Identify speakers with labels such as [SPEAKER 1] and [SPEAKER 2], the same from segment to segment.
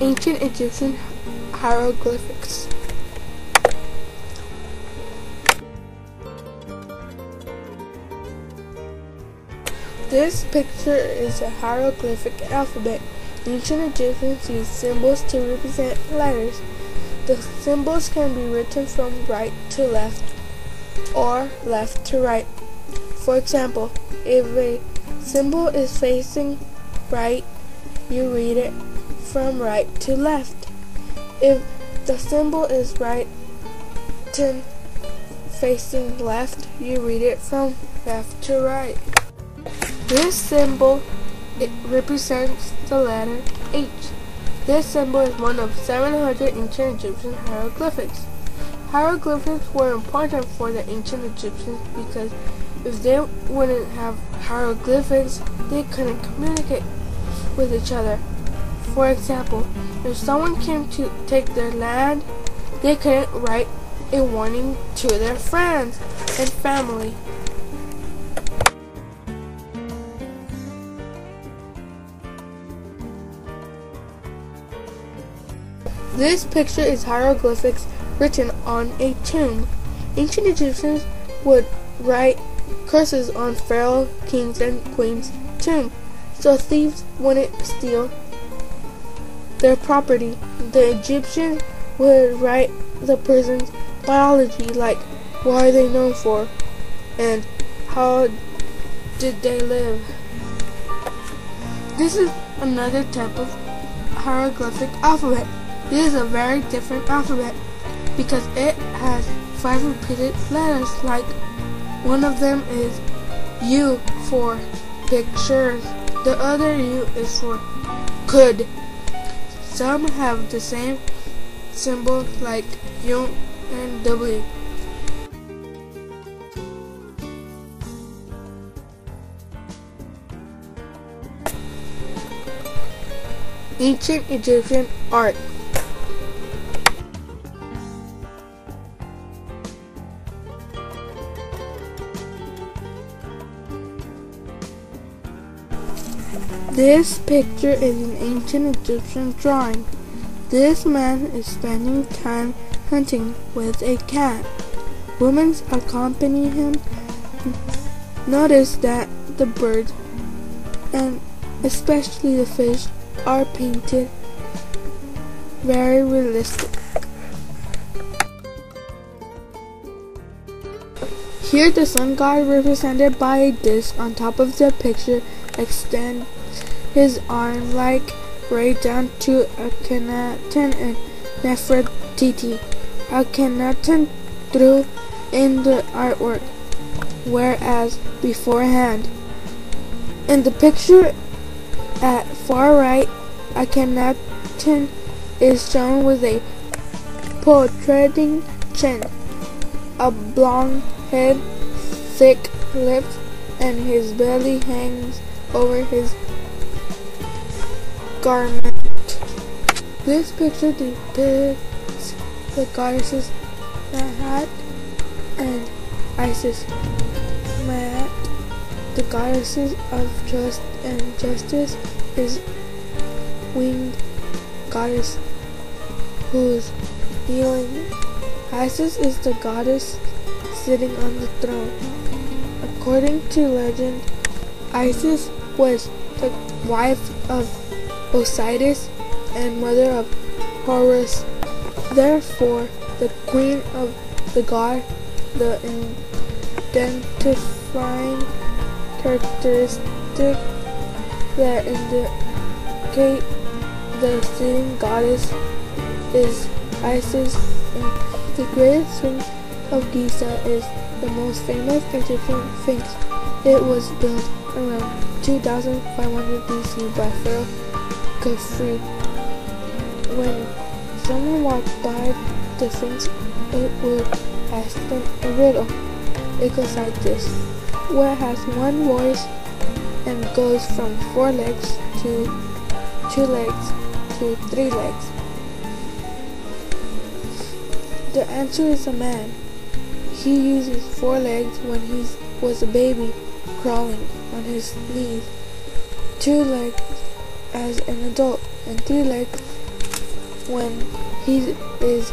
[SPEAKER 1] Ancient Egyptian hieroglyphics. This picture is a hieroglyphic alphabet. Ancient Egyptians used symbols to represent letters. The symbols can be written from right to left or left to right. For example, if a symbol is facing right, you read it from right to left. If the symbol is right facing left, you read it from left to right. This symbol represents the letter H. This symbol is one of 700 ancient Egyptian hieroglyphics. Hieroglyphics were important for the ancient Egyptians because if they wouldn't have hieroglyphics, they couldn't communicate with each other. For example, if someone came to take their land, they couldn't write a warning to their friends and family. This picture is hieroglyphics written on a tomb. Ancient Egyptians would write curses on pharaoh, kings, and queens' tomb, so thieves wouldn't steal their property. The Egyptians would write the person's biology, like what are they known for and how did they live. This is another type of hieroglyphic alphabet. This is a very different alphabet because it has 5 repeated letters, like one of them is U for pictures, the other U is for could. Some have the same symbol like U and W. Ancient Egyptian art. This picture is an ancient Egyptian drawing. This man is spending time hunting with a cat. Women accompany him. Notice that the birds, and especially the fish, are painted very realistic. Here the sun god, represented by a disc on top of the picture, extends his arm like right down to Akhenaten and Nefertiti. Akhenaten drew in the artwork, whereas beforehand. In the picture at far right, Akhenaten is shown with a protruding chin, a blonde head, thick lips, and his belly hangs over his garment. This picture depicts the goddesses Maat and Isis. Maat, the goddesses of trust and justice, is winged goddess who's healing. Isis is the goddess sitting on the throne. According to legend, Isis was the wife of Osiris and mother of Horus. Therefore, the queen of the god, the identifying characteristic that indicate the sitting goddess is Isis. The Great Sphinx of Giza is the most famous Egyptian sphinx. It was built around 2500 BC by Pharaoh Khafre. When someone walked by the sphinx, it would ask them a riddle. It goes like this: what has one voice and goes from 4 legs to 2 legs to 3 legs? The answer is a man. He uses 4 legs when he was a baby, crawling on his knees, 2 legs as an adult, and 3 legs when he is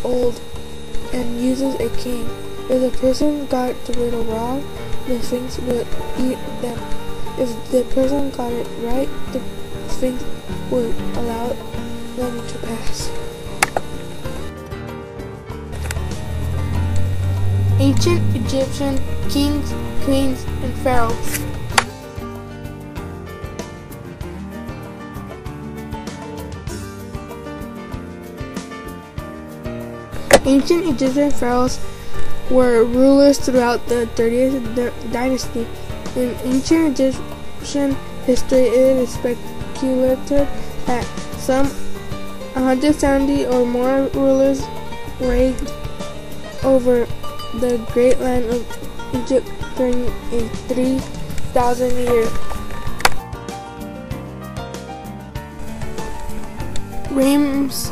[SPEAKER 1] old and uses a cane. If the person got the riddle wrong, the Sphinx would eat them. If the person got it right, the Sphinx would allow them to pass. Ancient Egyptian kings, queens, and pharaohs. Ancient Egyptian pharaohs were rulers throughout the 30th dynasty. In ancient Egyptian history, it is speculated that some 170 or more rulers reigned over the great land of Egypt during a 3,000 year Ramses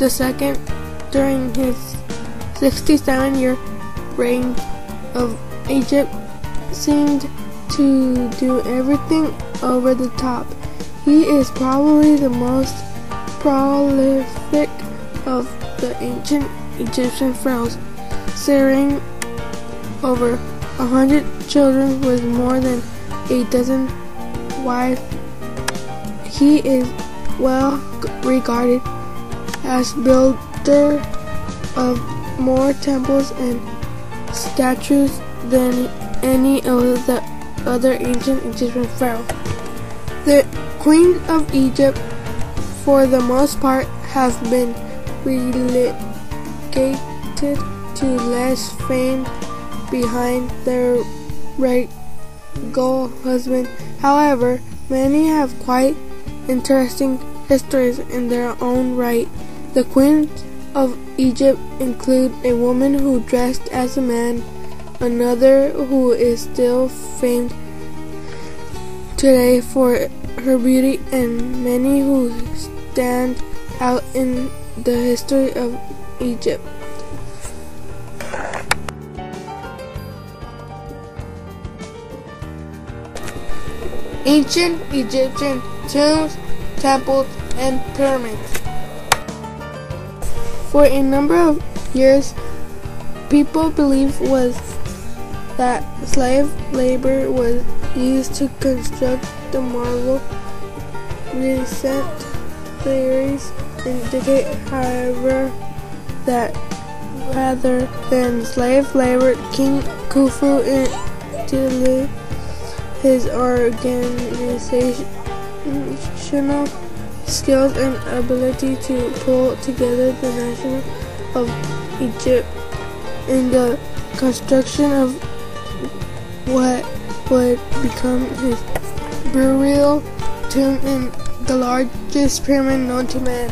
[SPEAKER 1] II, during his 67-year reign of Egypt, seemed to do everything over the top. He is probably the most prolific of the ancient Egyptian pharaohs, siring over 100 children with more than a dozen wives. He is well regarded as builder of more temples and statues than any of the other ancient Egyptian pharaohs. The queens of Egypt, for the most part, have been relegated to less fame behind their regal husband. However, many have quite interesting histories in their own right. The queens of Egypt include a woman who dressed as a man, another who is still famed today for her beauty, and many who stand out in the history of Egypt. Ancient Egyptian tombs, temples, and pyramids. For a number of years, people believed that slave labor was used to construct the marvel. Recent theories indicate, however, that rather than slave labor, King Khufu utilized his organizational skills and ability to pull together the nation of Egypt in the construction of what would become his burial tomb and the largest pyramid known to man.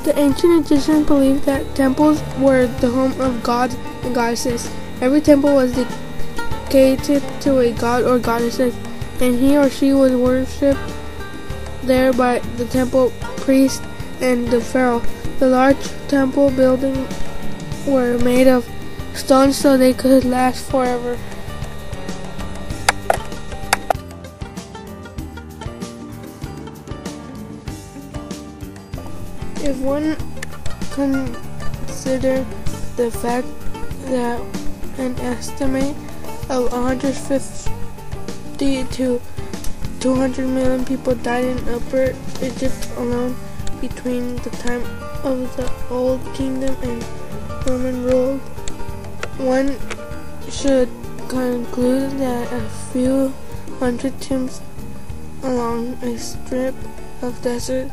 [SPEAKER 1] The ancient Egyptians believed that temples were the home of gods and goddesses. Every temple was dedicated to a god or goddesses, and he or she was worshipped there by the temple priest and the pharaoh. The large temple buildings were made of stone so they could last forever. If one considers the fact that an estimate of 150 to 200 million people died in Upper Egypt alone between the time of the Old Kingdom and Roman rule, one should conclude that a few hundred tombs along a strip of desert